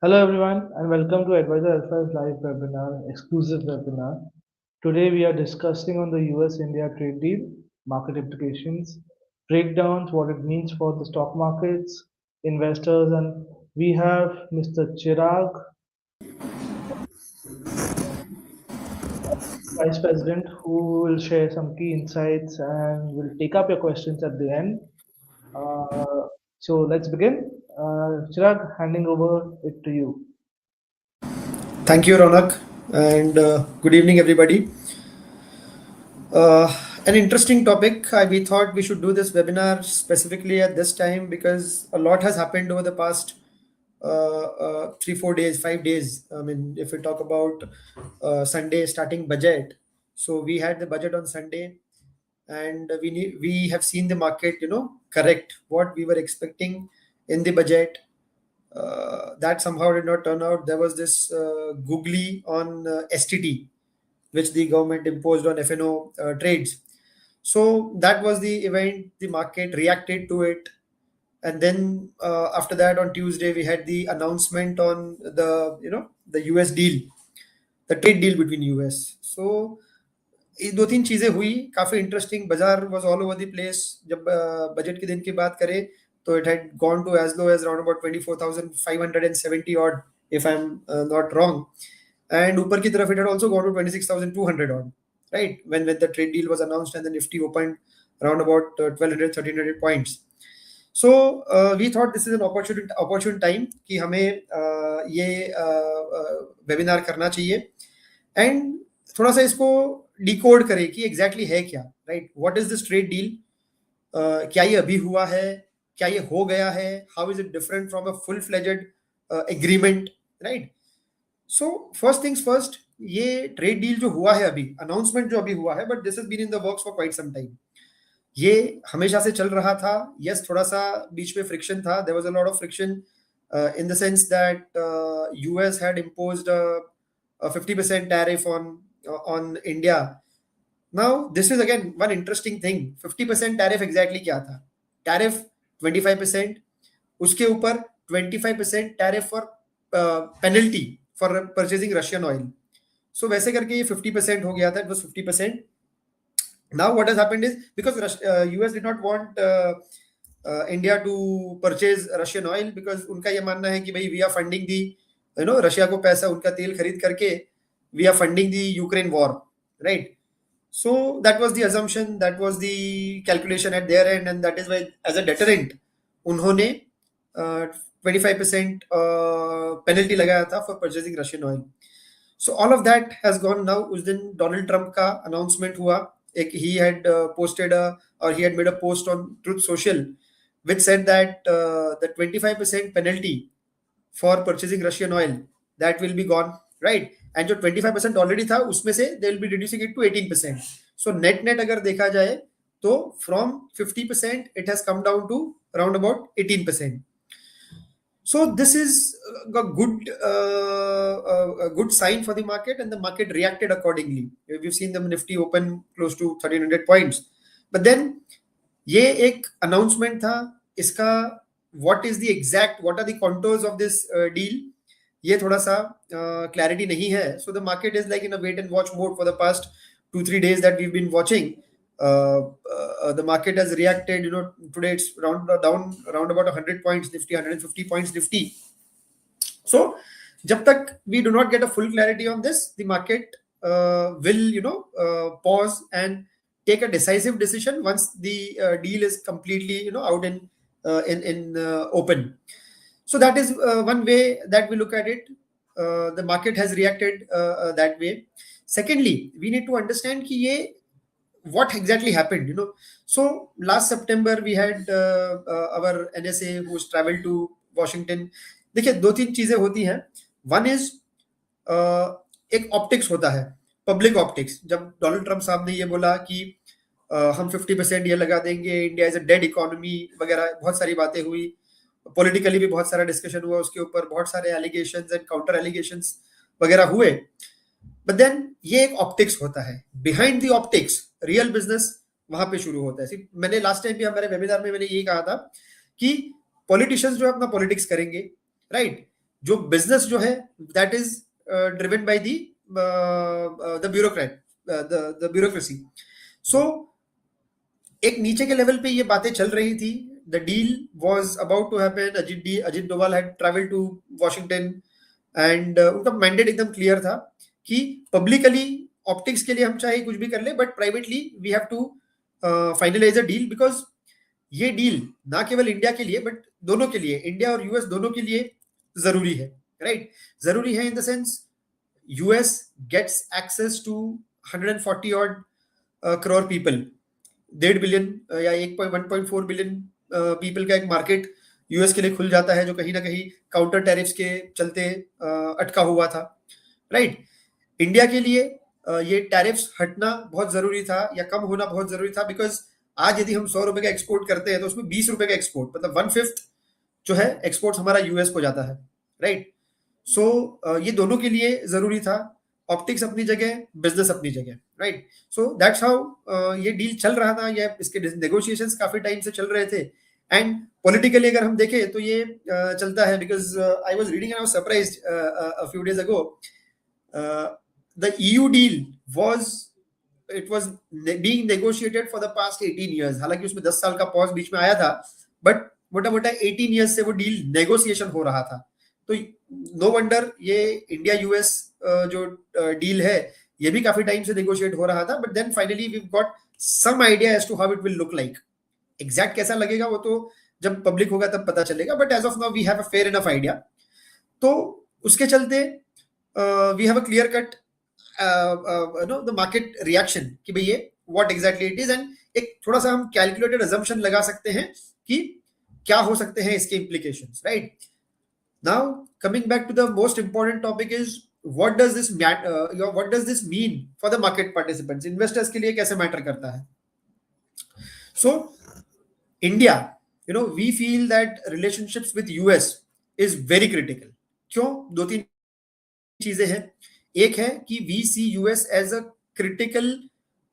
Hello everyone and welcome to Advisor Alpha's live webinar, exclusive webinar. Today we are discussing on the US-India trade deal, market implications, breakdowns, what it means for the stock markets, investors, and we have Mr. Chirag, Vice President, who will share some key insights and will take up your questions at the end. So let's begin. Chirag, handing over it to you. Thank you, Ronak, and good evening, everybody. An interesting topic. We thought we should do this webinar specifically at this time because a lot has happened over the past 3, 4 days, 5 days. I mean, if we talk about Sunday starting budget, so we had the budget on Sunday, and we have seen the market, correct what we were expecting in the budget. That somehow did not turn out. There was this googly on STT, which the government imposed on FNO trades. So that was the event. The market reacted to it, and then after that, on Tuesday, we had the announcement on the US deal, the trade deal between US. So ये दो तीन चीजें हुई, काफी interesting. Bazaar was all over the place. जब budget के दिन की बात करें तो it had gone to as low as around about 24,570 odd, if I'm not wrong. And ऊपर की तरफ it had also gone to 26,200 odd, right, when the trade deal was announced, and the Nifty opened around about 1,200 1,300 points. So we thought this is an opportune time कि हमें ये webinar करना चाहिए and थोड़ा सा इसको डिकोड करें कि एग्जैक्टली है क्या, right. What is this trade deal? क्या ये अभी हुआ है? क्या ये हो गया है? How is it different from a full fledged agreement, right? So first things first, ये ट्रेड डील जो हुआ है अभी, अनाउंसमेंट जो अभी हुआ है, but this has been in the works for quite some time. ये हमेशा से चल रहा था. यस, थोड़ा सा बीच में फ्रिक्शन था. There was a lot of friction in the sense that US had imposed a 50% tariff on India. Now this is again one interesting thing. 50% tariff exactly क्या था? Tariff 25%, उसके ऊपर 25% tariff for penalty for purchasing Russian oil. So वैसे करके ये 50% हो गया था. It was 50%. Now what has happened is, because US did not want India to purchase Russian oil, because उनका ये मानना है कि भाई we are funding the, Russia को पैसा, उनका तेल खरीद करके we are funding the Ukraine war, right. So that was the assumption, that was the calculation at their end, and that is why as a deterrent उन्होंने 25% penalty लगाया था for purchasing Russian oil. So all of that has gone now. उस दिन Donald Trump का announcement हुआ. एक he had posted or he had made a post on Truth Social which said that the 25% penalty for purchasing Russian oil, that will be gone, right? And जो 25% already था उसमें से they will be reducing it to 18%. So net अगर देखा जाए तो from 50% it has come down to around about 18%. So this is a good sign for the market, and the market reacted accordingly. We've seen the Nifty open close to 1,300 points. But then ये एक announcement था. इसका what is the exact, what are the contours of this deal, ये थोड़ा सा clarity नहीं है. So the market is like in a wait and watch mode for the past 2-3 days that we've been watching. The market has reacted, today it's down around about 100 points Nifty, 150 points Nifty. So जब तक we do not get a full clarity on this, the market will pause and take a decisive decision once the deal is completely out in open. So that is one way that we look at it. The market has reacted that way. Secondly, we need to understand कि ये what exactly happened. So last September we had our NSA who's traveled to Washington. देखिए, दो तीन चीजें होती हैं. One is एक optics होता है, पब्लिक ऑप्टिक्स. जब डोनाल्ड ट्रंप साहब ने ये बोला कि हम 50% ये लगा देंगे, India is a dead economy वगैरह, बहुत सारी बातें हुई. पॉलिटिकली भी बहुत सारा डिस्कशन हुआ उसके ऊपर, बहुत सारे एलिगेशंस एंड काउंटर एलिगेशंस वगैरह हुए. बट देन ये एक ऑप्टिक्स होता है. Behind the optics real business वहां पे शुरू होता है. मैंने लास्ट टाइम भी हमारे वेबिनार में मैंने यही कहा था कि पॉलिटिशियंस जो अपना पॉलिटिक्स करेंगे, राइट, जो बिजनेस जो है that is driven by the bureaucrat, the bureaucracy. So एक नीचे के लेवल पे ये बातें चल रही थी. The deal was about to happen. Ajit Doval had travel to Washington and उनका मैंडेट एकदम क्लियर था कि पब्लिकली ऑप्टिक्स के लिए हम चाहे कुछ भी कर ले, but privately we have to finalize a deal, because ये डील ना केवल इंडिया के लिए बट दोनों के लिए, इंडिया और यूएस दोनों के लिए जरूरी है. राइट, जरूरी है in the sense US gets access to 140 odd crore people. 1.5 billion या 1.4 बिलियन पीपल का एक मार्केट यूएस के लिए खुल जाता है, जो कहीं ना कहीं काउंटर टैरिफ्स के चलते अटका हुआ था. राइट, इंडिया के लिए ये टैरिफ्स हटना बहुत जरूरी था या कम होना बहुत जरूरी था, बिकॉज आज यदि हम 100 रुपए का एक्सपोर्ट करते हैं तो उसमें 20 रुपए का एक्सपोर्ट, मतलब 1/5 जो है एक्सपोर्ट हमारा यूएस को जाता है. राइट, सो ये दोनों के लिए जरूरी था. ऑप्टिक्स अपनी जगह, बिजनेस अपनी जगह. राइट, सो दैट्स हाउ ये डील चल रहा था. ये इसके नेगोशिएशंस काफी टाइम से चल रहे थे. एंड पॉलिटिकली अगर हम देखें तो ये चलता है, because I was reading and I was surprised a few days ago. The EU deal was it was being negotiated for the past 18 years. हालांकि उसमें 10 साल का पॉज बीच में आया था, बट मोटा मोटा 18 years से वो डील नेगोशिएशन हो रहा था. तो नो वंडर ये इंडिया यूएस जो डील है ये भी काफी टाइम से नेगोशिएट हो रहा था. But then finally we got some idea as to how it will look like. Exact कैसा लगेगा वो तो जब पब्लिक होगा तब पता चलेगा, but as of now we have a fair enough idea. तो उसके चलते we have a clear cut the market reaction कि भाई ये what exactly it is. And एक थोड़ा सा हम कैलकुलेटेड अजम्पशन लगा सकते हैं कि क्या हो सकते हैं इसके implications. Right, now coming back to the most important topic is what does this what does this mean for the market participants, investors के लिए कैसे मैटर करता है. So India, we feel that relationships with US is very critical. क्यों? दो तीन चीजें हैं. एक है कि we see US as a critical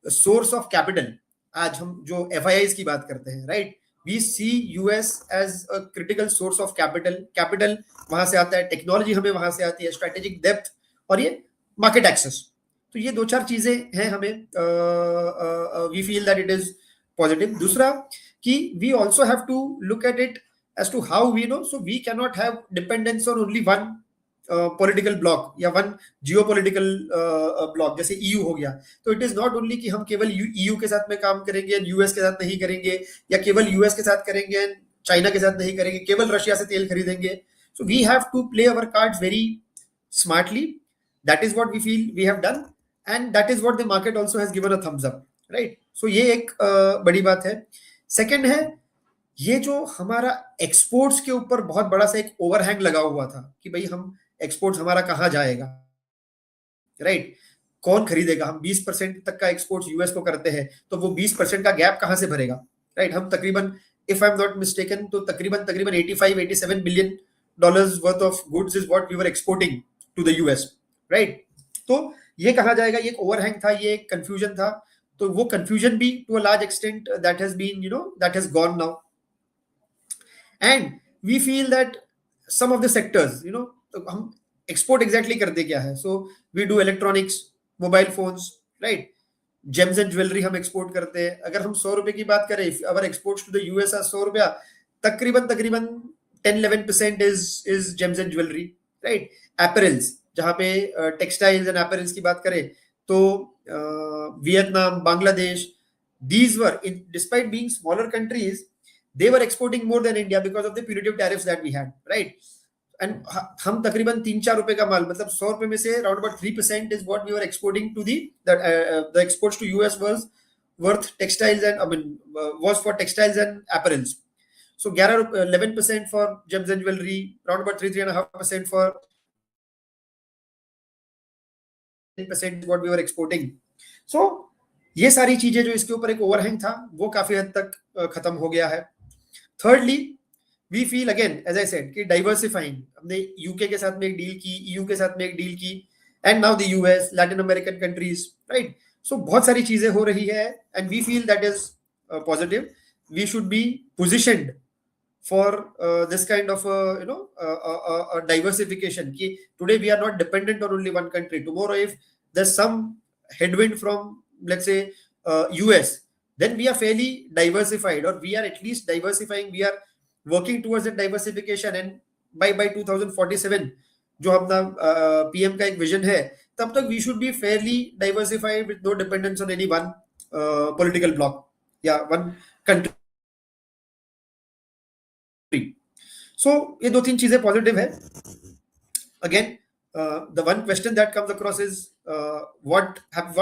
source of capital. आज हम जो एफआईआईज की बात करते हैं, right, we see US as a critical source of capital. Capital वहां से आता है, टेक्नोलॉजी हमें वहां से आती है, स्ट्रेटेजिक डेप्थ और ये मार्केट एक्सेस. तो ये दो चार चीजें हैं हमें, we feel that it is positive. दूसरा कि we also have to look at it as to how we know. So we can not have dependence on only one political bloc या वन जियो पॉलिटिकल ब्लॉक, जैसे EU हो गया. तो it is not only कि हम केवल EU के साथ में काम करेंगे एंड यूएस के साथ नहीं करेंगे, या केवल यूएस के साथ करेंगे एंड चाइना के साथ नहीं करेंगे, केवल रशिया से तेल खरीदेंगे. So we have to play our cards very smartly. That is what we feel we have done, and that is what the market also has given a thumbs up. Right, so ये एक बड़ी बात है. Second है ये जो हमारा exports के ऊपर बहुत बड़ा सा एक ओवरहैंग लगा हुआ था कि भाई हम एक्सपोर्ट्स हमारा कहाँ जाएगा. राइट, कौन खरीदेगा. हम 20% तक का एक्सपोर्ट्स यूएस को करते हैं, तो वो 20% का गैप कहाँ से भरेगा. राइट, हम तकरीबन, if I am not mistaken, तो तकरीबन 85-87 billion dollars worth of goods is what we were exporting to the US. Right, तो ये कहाँ जाएगा, ये एक ओवरहैंग था, ये एक कंफ्यूजन था. तो वो कंफ्यूजन भी to a large extent that has been that has gone now. And we feel that some of the sectors, तो हम एक्सपोर्ट एग्जैक्टली करते क्या है. So we do electronics, mobile phones, right, gems and jewellery हम export करते हैं. अगर हम 100 रुपए की बात करें, our exports to the US are 100 रुपया, तकरीबन 10-11% is gems and jewellery. Right, apparels, जहां पे टेक्सटाइल्स एंड एपरल्स की बात करें तो Vietnam, Bangladesh, these were, despite being smaller countries, they were exporting more than India because of the punitive tariffs that we had. Right, and हम तकरीबन 3-4 रुपए का माल, मतलब 100 रुपए में से around about 3% is what we were exporting to the exports to US was worth textiles and was for textiles and apparels. So 11% for gems and jewelry, around about 3.5% for 10% is what we were exporting. So ये सारी चीजें जो इसके ऊपर एक overhang था वो काफी हद तक खत्म हो गया है. Thirdly we feel again as I said कि डाइवर्सिफाइंग, हमने यूके के साथ में एक डील की, ईयू के साथ में एक डील की, and now the US, Latin American countries. Right, so बहुत सारी चीजें हो रही है and we feel that is positive. We should be positioned for this kind of diversification. Today we are not dependent on only one country. Tomorrow, if there's some headwind from, let's say, US, then we are fairly diversified, or we are at least diversifying. We are working towards that diversification, and by 2047 जो अपना PM का एक vision है, तब तक we should be fairly diversified with no dependence on any one political bloc या one country. So ये दो तीन चीजें पॉजिटिव है. Again, the one question that comes across is what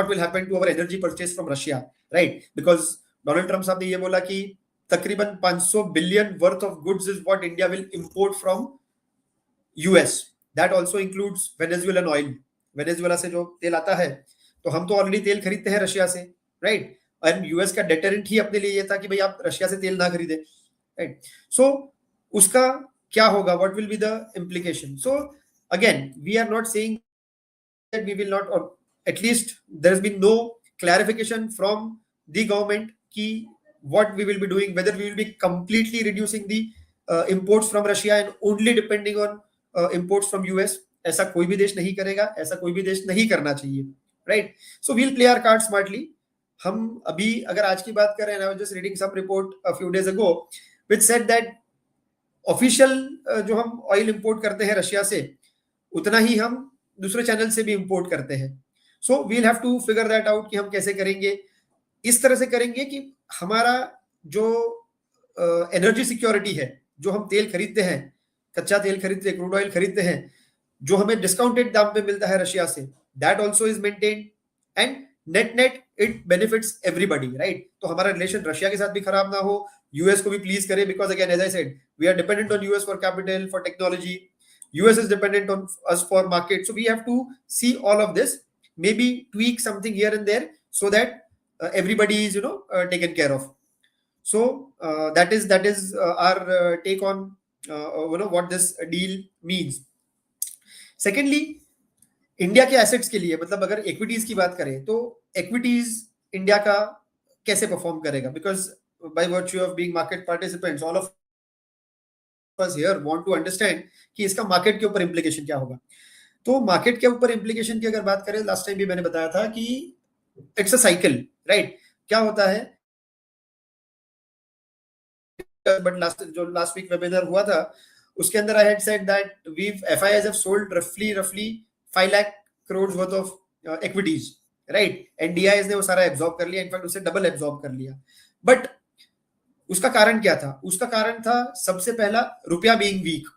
will happen to our energy purchase from Russia, right? Because Donald Trump साहब ने ये बोला कि तकरीबन 500 billion worth of goods is what India will import from US. That also includes Venezuelan oil. Venezuela से जो तेल आता है, तो हम तो ऑलरेडी तेल खरीदते हैं रशिया से, राइट? एंड यूएस का डेटरेंट ही अपने लिए ये था कि भाई आप रशिया से तेल ना खरीदे, राइट? सो उसका क्या होगा? What will be the implication? So again, we are not saying that we will not, or at least there has been no clarification from the government ki what we will be doing, whether we will be completely reducing the imports from Russia and only depending on imports from US. ऐसा कोई भी देश नहीं करेगा, ऐसा कोई भी देश नहीं करना चाहिए, right? So we'll play our cards smartly. हम अभी अगर आज की बात करें, I was just reading some report a few days ago which said that official जो हम ऑयल इंपोर्ट करते हैं रशिया से, उतना ही हम दूसरे चैनल से भी इंपोर्ट करते हैं. So we'll have to figure that out कि हम कैसे करेंगे. इस तरह से करेंगे कि हमारा जो एनर्जी सिक्योरिटी है, जो हम तेल खरीदते हैं, कच्चा तेल खरीदते हैं, क्रूड ऑयल खरीदते हैं, जो हमें डिस्काउंटेड दाम पे मिलता है रशिया से, that also is maintain. And net net it benefits everybody, right? तो हमारा रिलेशन रशिया के साथ भी खराब ना हो, यूएस को भी प्लीज करे, because again as I said, we are dependent on US for capital, for technology. US is dependent on us for market. So we have to see all of this, maybe tweak something here and there so that everybody is, taken care of. So that is our take on what this deal means. Secondly, India के assets के लिए, मतलब अगर equities की बात करें तो equities India का कैसे परफॉर्म करेगा? Because by virtue of being market participants, all of us here want to understand कि इसका मार्केट के ऊपर इंप्लीकेशन क्या होगा. तो मार्केट के ऊपर इंप्लीकेशन की अगर बात करें, लास्ट टाइम भी मैंने बताया था कि इट्स अ साइकिल, राइट? क्या होता है, बट लास्ट वीक वेबिनार हुआ था, उसके अंदर I had said that FIIs have sold roughly 5 lakh crore worth of equities, right? And DIs ने वो सारा एब्जॉर्ब कर लिया, इनफैक्ट उससे डबल एब्जॉर्ब कर लिया. बट उसका कारण क्या था? उसका कारण था सबसे पहला रुपया being weak,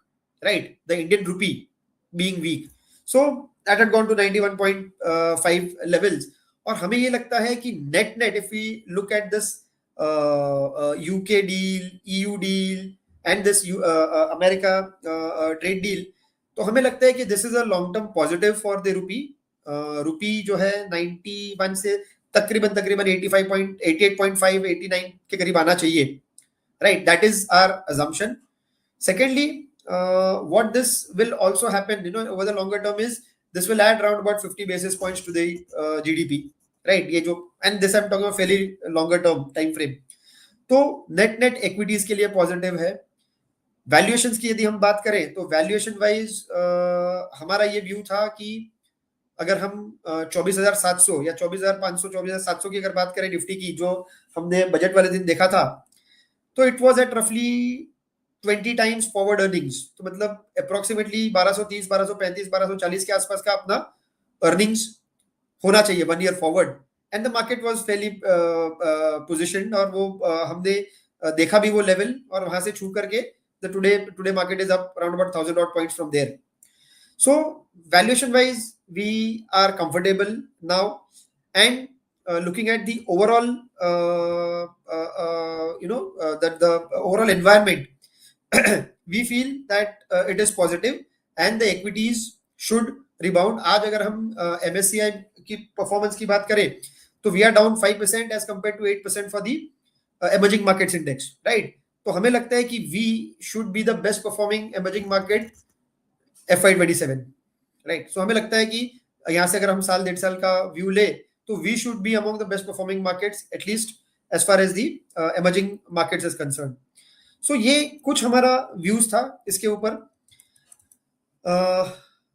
right? The Indian rupee being weak. So that had gone to 91.5 levels. और हमें ये लगता है कि net if we look at this UK deal, EU deal and this America trade deal, तो हमें लगता है कि this is a long term positive for the rupee. Rupee जो है 91 से तकरीबन 88.5 89 के करीब आना चाहिए, right? That is our assumption. Secondly, what this will also happen, over the longer term is this will add around about 50 basis points to the GDP, right? ये जो, and this I'm talking about fairly longer term time frame. तो net equities के लिए positive है. Valuations की यदि हम बात करें तो वैल्यूएशन वाइज हमारा ये व्यू था कि अगर हम 24,700 या 24,500 24,700 की अगर बात करें निफ्टी की, जो हमने बजट वाले दिन देखा था, तो इट वाज एट रफली 20 टाइम्स फॉरवर्ड अर्निंग्स. तो मतलब अप्रोक्सीमेटली 1230, 1235, 1240 के आसपास का अपना अर्निंग्स होना चाहिए 1 year forward. And the market was Fairlie positioned, और वो हमने देखा भी वो लेवल, और वहां से छू करके the today market is up around about 1000 odd points from there. So valuation wise we are comfortable now, and looking at the overall that the overall environment, we feel that it is positive and the equities should rebound. आज अगर हम MSCI की performance की बात करें तो we are down 5% as compared to 8% for the emerging markets index, right? तो हमें लगता है कि we should be the best performing emerging market FY27, right? So हमें लगता है कि यहाँ से अगर हम साल 1.5 साल का व्यू ले तो we should be among the best performing markets, at least as far as the emerging markets is concerned. So ये कुछ हमारा व्यूज था इसके ऊपर.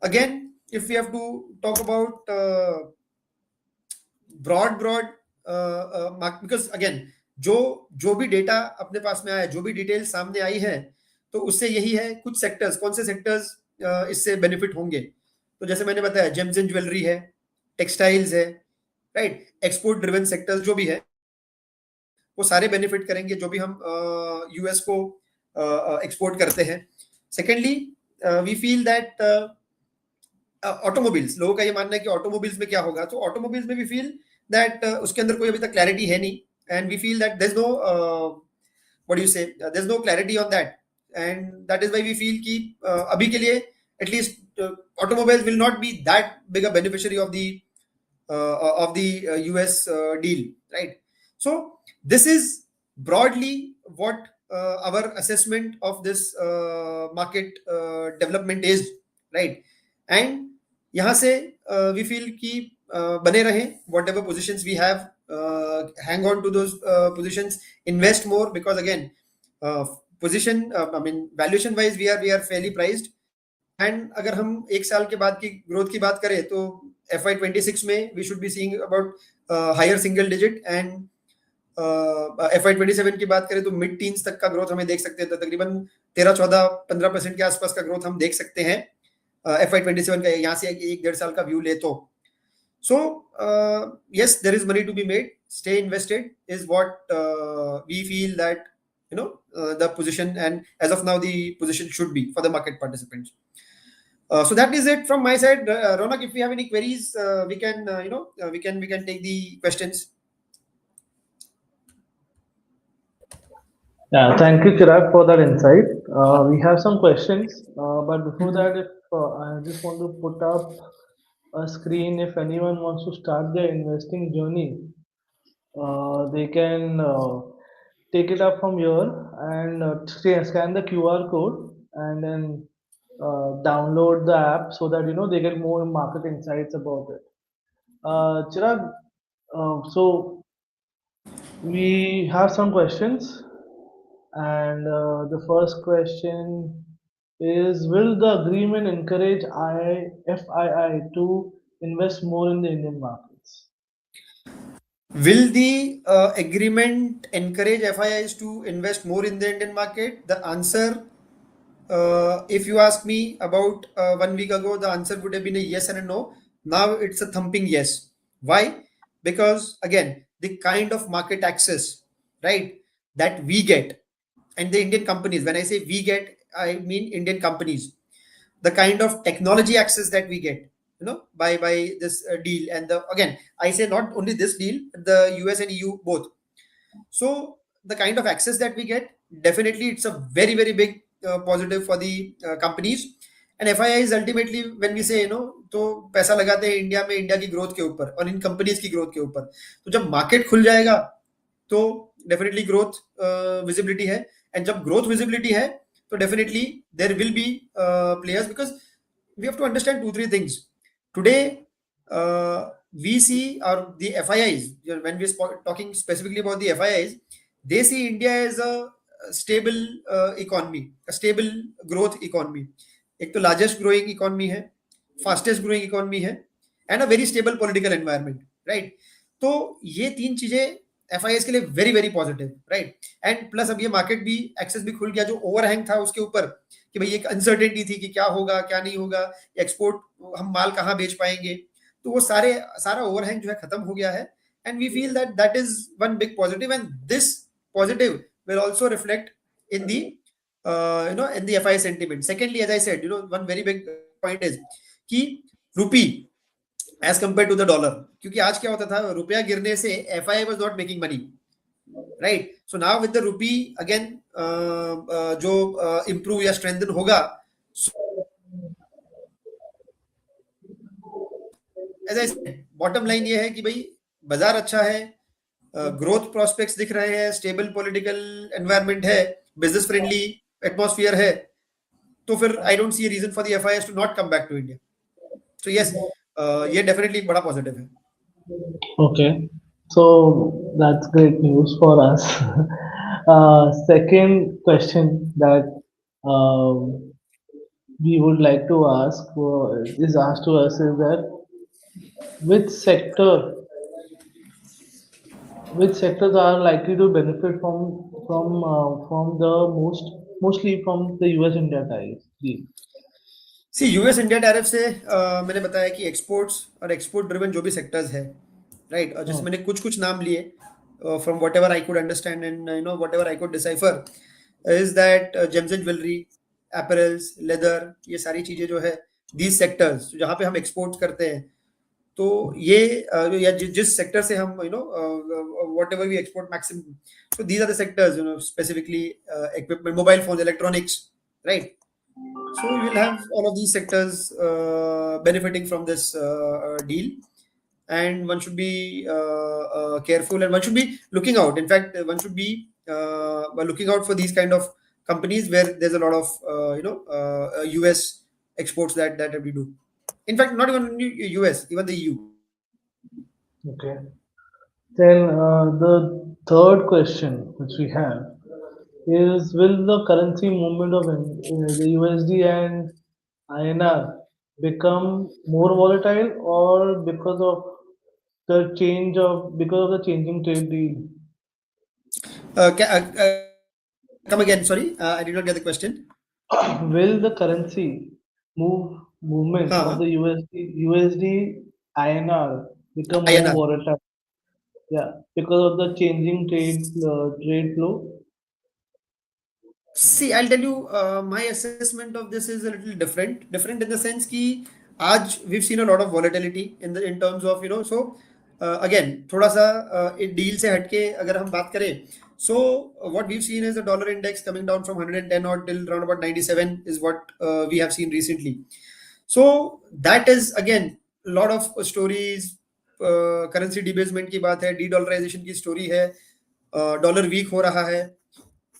Again, if we have to talk about broad because again, जो जो भी डेटा अपने पास में आया, जो भी डिटेल सामने आई है, तो उससे यही है कुछ सेक्टर्स, कौन से सेक्टर्स इससे बेनिफिट होंगे. तो जैसे मैंने बताया, जेम्स एंड ज्वेलरी है, टेक्सटाइल्स है, राइट, एक्सपोर्ट ड्रिवन सेक्टर्स जो भी है वो सारे बेनिफिट करेंगे, जो भी हम यूएस को एक्सपोर्ट करते हैं. Secondly, we feel that automobiles, लोगों का ये मानना है कि ऑटोमोबाइल्स में क्या होगा, तो ऑटोमोबाइल्स में वी फील दैट उसके अंदर कोई अभी तक क्लैरिटी है नहीं, and we feel that there is no what you say, there is no clarity on that, and that is why we feel कि अभी के लिए at least automobiles will not be that big a beneficiary of the US deal, right? So this is broadly what our assessment of this market development is, right? And यहाँ से we feel कि बने रहें, whatever positions we have, hang on to those positions, invest more, because again, uh, position, I mean valuation wise we are fairly priced. And अगर हम एक साल के बाद की ग्रोथ की बात करें तो FY26 में we should be seeing about higher single digit, and FY27 की बात करें तो मिड टीन्स तक का ग्रोथ हमें देख सकते हैं, तो तकरीबन 13-14-15% के आसपास का ग्रोथ हम देख सकते हैं FY27 का, यहाँ से एक डेढ़ साल का व्यू ले तो. So yes, there is money to be made, stay invested is what we feel that the position, and as of now the position should be for the market participants. So that is it from my side. Ronak, if we have any queries, we can we can take the questions. Yeah, thank you, Chirag, for that insight. We have some questions, but before that, if I just want to put up a screen, if anyone wants to start their investing journey, they can take it up from here and scan the QR code and then download the app so that they get more market insights about it. Chirag, so we have some questions, and the first question is: will the agreement encourage FII to invest more in the Indian markets? Will the agreement encourage FIIs to invest more in the Indian market? The answer, if you ask me about 1 week ago, the answer would have been a yes and a no. Now it's a thumping yes. Why? Because again, the kind of market access, right, that we get, and the Indian companies, when I say we get, I mean Indian companies, the kind of technology access that we get, by this deal, and the again, I say not only this deal, the US and EU both. So the kind of access that we get, definitely it's a very very big positive for the companies. And FII is ultimately, when we say, तो पैसा लगाते हैं India में, India की growth के ऊपर और इन companies की ग्रोथ के ऊपर, तो जब मार्केट खुल जाएगा तो डेफिनेटली ग्रोथ विजिबिलिटी है, एंड जब ग्रोथ विजिबिलिटी है तो definitely there will be players, because we have to understand 2-3 things today. We see, or the FIIs, when we're talking specifically about the FIIs, they see India as a stable economy, a stable growth economy. एक तो largest growing economy है, fastest growing economy है, and a very stable political environment, right. तो ये तीन चीजें FIS के लिए very very positive, right. And plus अब ये मार्केट भी, एक्सेस भी खुल गया, जो ओवरहैंग था उसके ऊपर कि भाई एक अनसर्टेनिटी थी कि क्या होगा क्या नहीं होगा, एक्सपोर्ट हम माल कहाँ बेच पाएंगे, तो वो सारा ओवरहैंग जो है खत्म हो गया है. And we feel that that is one big positive, and this positive will also reflect in the in the FI sentiment. Secondly, as I said, one very big point is कि rupee as compare to the dollar, क्योंकि आज क्या होता था, रुपया गिरने से FI was not making money, right? So now with the rupee again जो improve या strengthen होगा, as I said, bottom line ये है कि भाई बाजार अच्छा है, ग्रोथ प्रोस्पेक्ट्स दिख रहे हैं, स्टेबल पॉलिटिकल एनवायरनमेंट है, बिजनेस फ्रेंडली एटमॉस्फेयर है, तो फिर I don't see reason for the FIs to not come back to India. So yes, ये डेफिनेटली बड़ा पॉजिटिव है. Okay, so that's great news for us. Second question that we would like to ask is asked to us is that which sector which sectors are likely to benefit from the mostly from the US India ties deal. C US India tariff से मैंने बताया कि exports और export driven जो भी sectors है, right, और जैसे Hmm. मैंने कुछ कुछ नाम लिए from whatever I could understand and whatever I could decipher is that gems and jewellery, apparels, leather, ये सारी चीज़ें जो है, दीज सेक्टर्स जहाँ पे हम एक्सपोर्ट करते हैं, तो ये या जिस सेक्टर से हम whatever we export maximum, so these are the sectors, specifically equipment, mobile phones, electronics, right? So you will have all of these sectors benefiting from this deal, and one should be careful, and one should be looking out. In fact, one should be looking out for these kind of companies where there's a lot of US exports that we do. In fact, not even US, even the EU. Okay. Then the third question which we have is will the currency movement of the USD and INR become more volatile or because of the changing trade deal? Come again, sorry, I did not get the question. Will the currency movement of the Huh. USD INR become more INR. volatile? Yeah, because of the changing trade flow. See, I'll tell you, my assessment of this is a little different. Different in the sense कि आज we've seen a lot of volatility in terms of, so again थोड़ा सा एक deal से हटके अगर हम बात करें, so what we've seen is the dollar index coming down from 110 odd till around about 97 is what we have seen recently. So that is again a lot of stories. Currency debasement की बात है, dedollarisation की story है, dollar weak हो रहा है,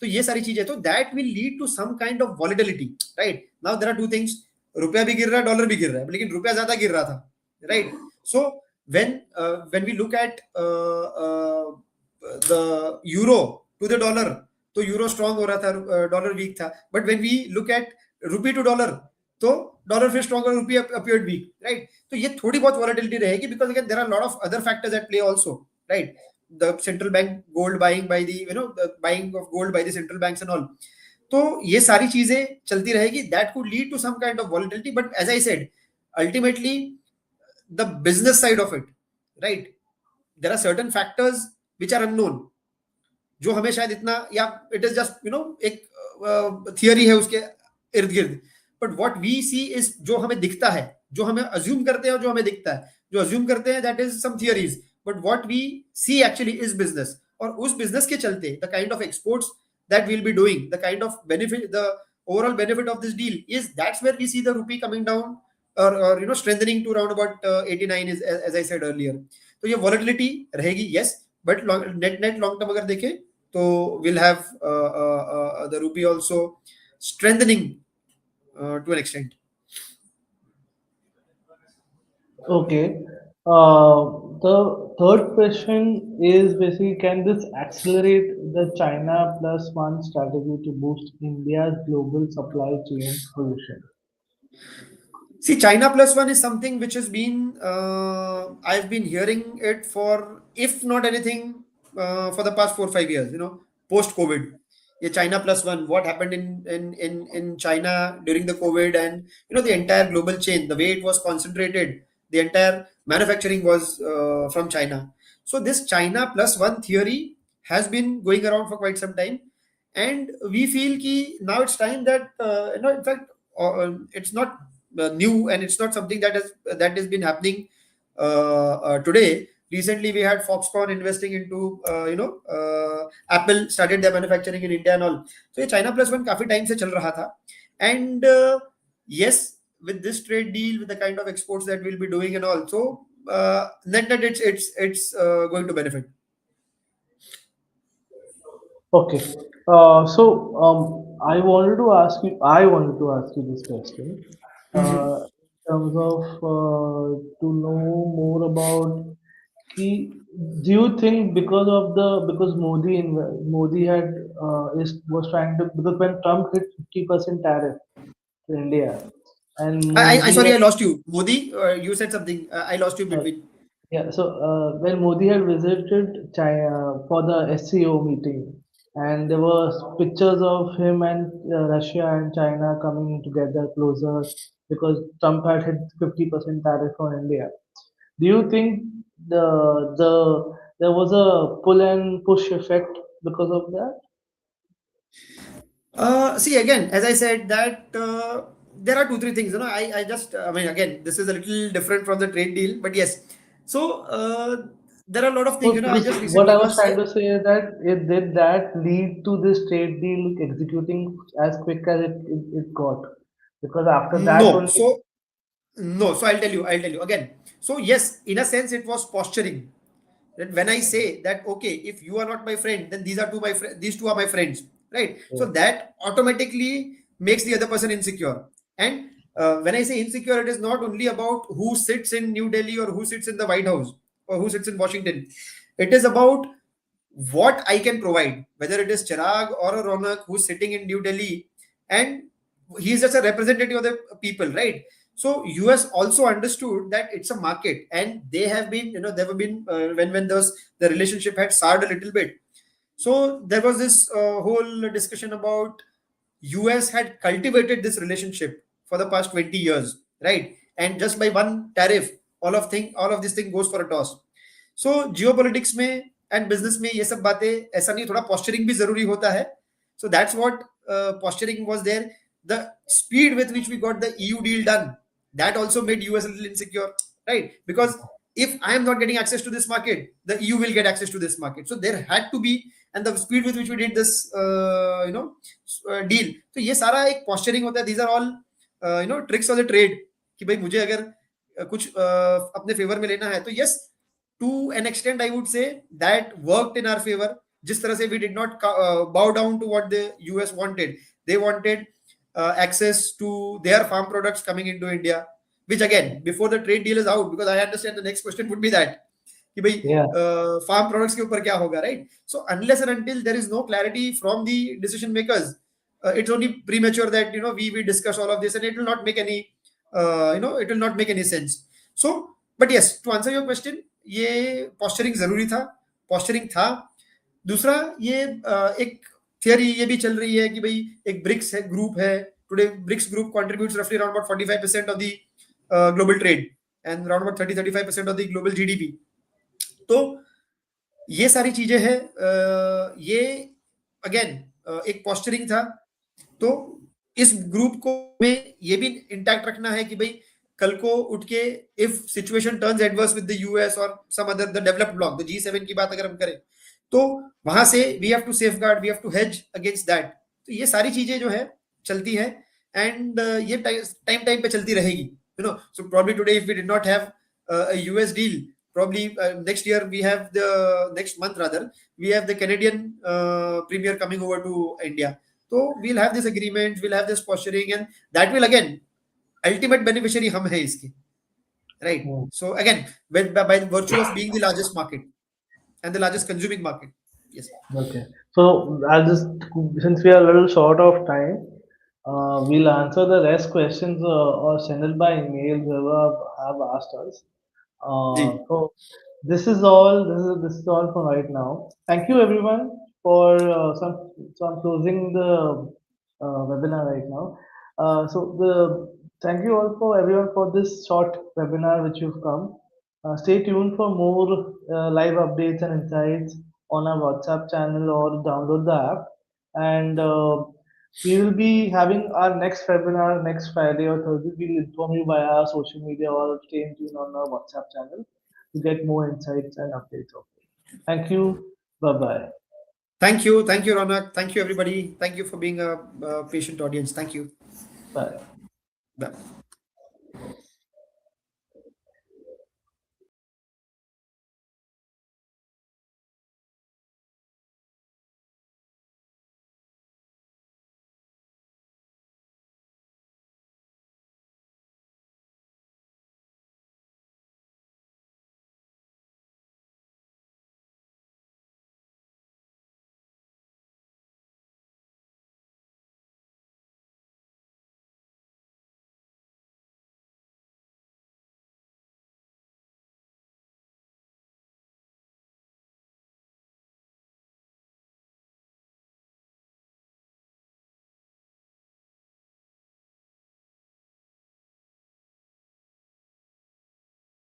तो ये सारी चीजें, तो that will lead to some kind of volatility, right? Now there are two things, रुपया भी गिर रहा है, डॉलर भी गिर रहा है, लेकिन रुपया ज्यादा गिर रहा था, right? So when we look at the euro to the dollar, तो यूरो स्ट्रांग हो रहा था, डॉलर वीक था, but when we look at rupee to dollar, तो डॉलर फिर स्ट्रांग और रुपी अपीयर्ड वीक, राइट? तो ये थोड़ी बहुत वॉलिटिलिटी रहेगी, because again there are lot of other factors at play also, right? The central bank gold buying by the the buying of gold by the central banks and all, तो ये सारी चीजें चलती रहेगी, that could lead to some kind of volatility, but as I said, ultimately the business side of it, right, there are certain factors which are unknown, जो हमें शायद इतना, या इट इज जस्ट एक थियरी है उसके इर्द गिर्द, but what we see is जो हमें दिखता है, जो हमें अज्यूम करते हैं और जो हमें दिखता है, जो अज्यूम करते हैं that is some theories, but what we see actually is business, और उस बिजनेस के चलते the kind of exports that we'll be doing, the kind of benefit, the overall benefit of this deal is, that's where we see the rupee coming down, or strengthening to around about 89 is, as I said earlier. तो ये volatility रहेगी, yes, but net long term अगर देखें, तो we'll have the rupee also strengthening to an extent. Okay. The third question is basically can this accelerate the China plus one strategy to boost India's global supply chain position? See, China plus one is something which has been, I've been hearing it for, if not anything, for the past 4 or 5 years, post COVID. Yeah, China plus one, what happened in China during the COVID, and, the entire global chain, the way it was concentrated, the entire manufacturing was from China. So this China plus one theory has been going around for quite some time. And we feel ki now it's time that, in fact, it's not new, and it's not something that has been happening today. Recently we had Foxconn investing into Apple started their manufacturing in India and all. So ये China plus one काफी time से चल रहा था, and yes, with this trade deal, with the kind of exports that we'll be doing and all, so net it's going to benefit. Okay. I wanted to ask you this question. In terms of to know more about key, do you think because Modi had is was trying to, because when Trump hit 50% tariff to India, and I Modi sorry, I had, lost you. Modi, you said something. I lost you uh, between. yeah, so when Modi had visited China for the SCO meeting, and there were pictures of him and Russia and China coming together closer because Trump had hit 50% tariff on India. Do you think there was a pull and push effect because of that? See, again, as I said, that there are two, three things. I just, I mean, again, this is a little different from the trade deal, but yes. So there are a lot of things. Well, I because just what recently I was was trying to say is that it did that lead to this trade deal executing as quick as it got. Because after that no. only, So no. So I'll tell you again. So yes, in a sense, it was posturing. That when I say that, okay, if you are not my friend, then these two are my friends, right? So yeah, that automatically makes the other person insecure. And when I say insecure, it is not only about who sits in New Delhi or who sits in the White House or who sits in Washington. It is about what I can provide, whether it is Chirag or a Ronak who's sitting in New Delhi, and he's just a representative of the people, right? So US also understood that it's a market, and they have been, there have been when the relationship had soured a little bit. So there was this whole discussion about US had cultivated this relationship for the past 20 years, right? And just by one tariff, all of this thing goes for a toss. So geopolitics में and business में ये सब बातें ऐसा नहीं, थोड़ा posturing भी जरूरी होता है. So that's what posturing was there. The speed with which we got the EU deal done, that also made us a little insecure, right? Because if I am not getting access to this market, the EU will get access to this market. So there had to be, and the speed with which we did this, deal. तो ये सारा एक posturing होता है. These are all tricks of the trade. कि भाई मुझे अगर कुछ अपने फेवर में लेना है तो yes, to an extent I would say that worked in our favor. जिस तरह से we did not bow down to what the US wanted. They wanted access to their farm products coming into India, which again, before the trade deal is out, because I understand the next question would be that कि भाई yeah, farm products के ऊपर क्या होगा, right? So unless and until there is no clarity from the decision makers, it's only premature that we discuss all of this, and it will not make any it will not make any sense. So but yes, to answer your question, ये posturing जरूरी था, posturing था. दूसरा ये एक theory ये भी चल रही है कि भाई एक ब्रिक्स है, ग्रुप है. टुडे ब्रिक्स ग्रुप कंट्रीब्यूट्स रफली around about 45% of the global trade and around about 30-35% of the global GDP. तो ये सारी चीजें हैं. ये अगेन एक पोस्चरिंग था. तो इस ग्रुप को में ये भी इंटैक्ट रखना है कि भाई कल को उठ के if situation turns adverse with the US और some other the developed bloc, the G seven की बात अगर हम करें, तो वहां से we have to safeguard, we have to hedge against that. तो ये सारी चीजें जो है चलती है. एंड ये टाइम टाइम पे चलती रहेगी. So probably today if we did not have a US deal, probably next year we have the next month rather, we have the Canadian premier coming over to India. So we'll have this agreement, we'll have this posturing, and that will again ultimate beneficiary hum hai iski, right? yeah. So again, by virtue of being the largest market and the largest consuming market. Yes. Okay. So I'll just, since we are a little short of time, we'll answer the rest questions or send it by email whoever have asked us. जी. So this is all. This is all for right now. Thank you everyone for some closing the webinar right now. So the thank you all for everyone for this short webinar which you've come. Stay tuned for more live updates and insights on our WhatsApp channel or download the app. And we will be having our next webinar next Friday or Thursday. We'll inform you via our social media or stay in tune on our WhatsApp channel to get more insights and updates of it. Thank you. Bye bye. Thank you, Ronak. Thank you, everybody. Thank you for being a patient audience. Thank you. Bye. Bye.